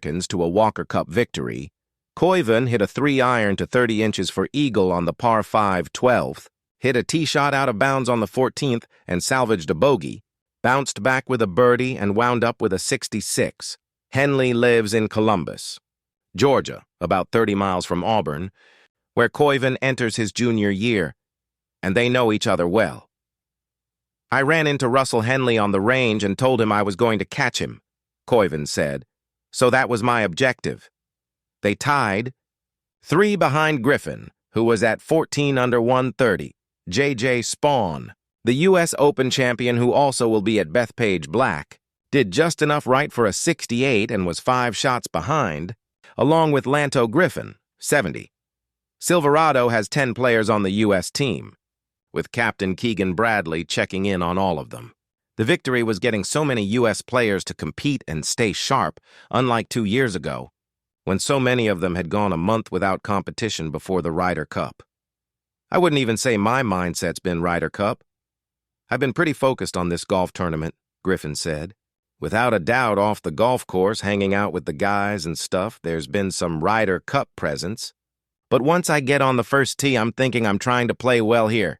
to a Walker Cup victory, Griffin hit a 3-iron to 30 inches for eagle on the par 5 12th, hit a tee shot out of bounds on the 14th and salvaged a bogey, bounced back with a birdie and wound up with a 66. Henley lives in Columbus, Georgia, about 30 miles from Auburn, where Griffin enters his junior year, and they know each other well. I ran into Russell Henley on the range and told him I was going to catch him, Griffin said, so that was my objective. They tied, 3 behind Griffin, who was at 14 under 130, J.J. Spawn, the U.S. Open champion who also will be at Bethpage Black, did just enough right for a 68 and was 5 shots behind, along with Lanto Griffin, 70. Silverado has 10 players on the U.S. team, with Captain Keegan Bradley checking in on all of them. The victory was getting so many U.S. players to compete and stay sharp, unlike 2 years ago, when so many of them had gone a month without competition before the Ryder Cup. I wouldn't even say my mindset's been Ryder Cup. I've been pretty focused on this golf tournament, Griffin said. Without a doubt, off the golf course, hanging out with the guys and stuff, there's been some Ryder Cup presence. But once I get on the first tee, I'm thinking I'm trying to play well here.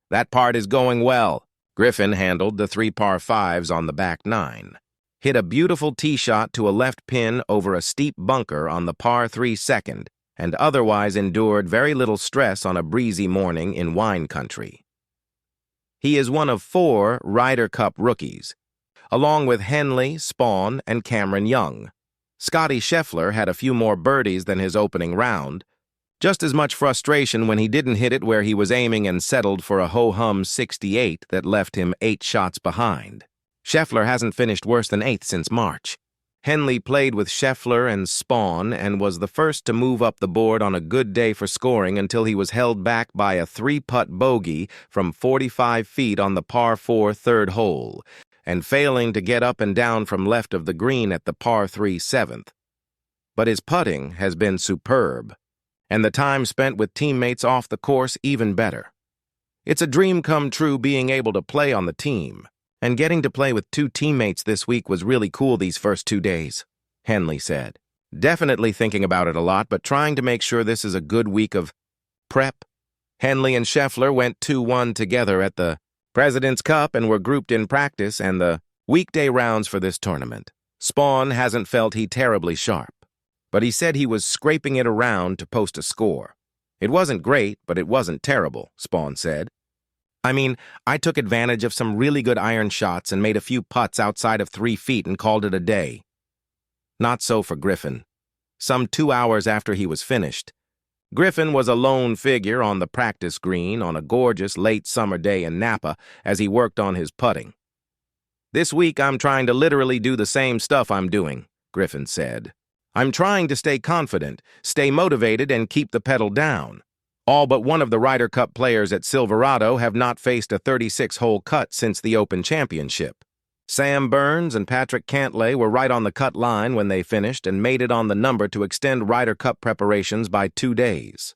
That part is going well. Griffin handled the 3 par 5s on the back 9. Hit a beautiful tee shot to a left pin over a steep bunker on the par 3 second, and otherwise endured very little stress on a breezy morning in wine country. He is one of 4 Ryder Cup rookies, along with Henley, Spawn, and Cameron Young. Scotty Scheffler had a few more birdies than his opening round, just as much frustration when he didn't hit it where he was aiming and settled for a ho-hum 68 that left him 8 shots behind. Scheffler hasn't finished worse than 8th since March. Henley played with Scheffler and Spawn and was the first to move up the board on a good day for scoring until he was held back by a 3-putt bogey from 45 feet on the par 4 third hole, and failing to get up and down from left of the green at the par 3 7th. But his putting has been superb, and the time spent with teammates off the course even better. It's a dream come true being able to play on the team, and getting to play with 2 teammates this week was really cool these first 2 days, Henley said. Definitely thinking about it a lot, but trying to make sure this is a good week of prep. Henley and Scheffler went 2-1 together at the President's Cup and were grouped in practice and the weekday rounds for this tournament. Spawn hasn't felt he terribly sharp, but he said he was scraping it around to post a score. It wasn't great, but it wasn't terrible, Spawn said. I mean, I took advantage of some really good iron shots and made a few putts outside of 3 feet and called it a day. Not so for Griffin. Some 2 hours after he was finished, Griffin was a lone figure on the practice green on a gorgeous late summer day in Napa as he worked on his putting. This week I'm trying to literally do the same stuff I'm doing, Griffin said. I'm trying to stay confident, stay motivated, and keep the pedal down. All but one of the Ryder Cup players at Silverado have not faced a 36-hole cut since the Open Championship. Sam Burns and Patrick Cantlay were right on the cut line when they finished and made it on the number to extend Ryder Cup preparations by 2 days.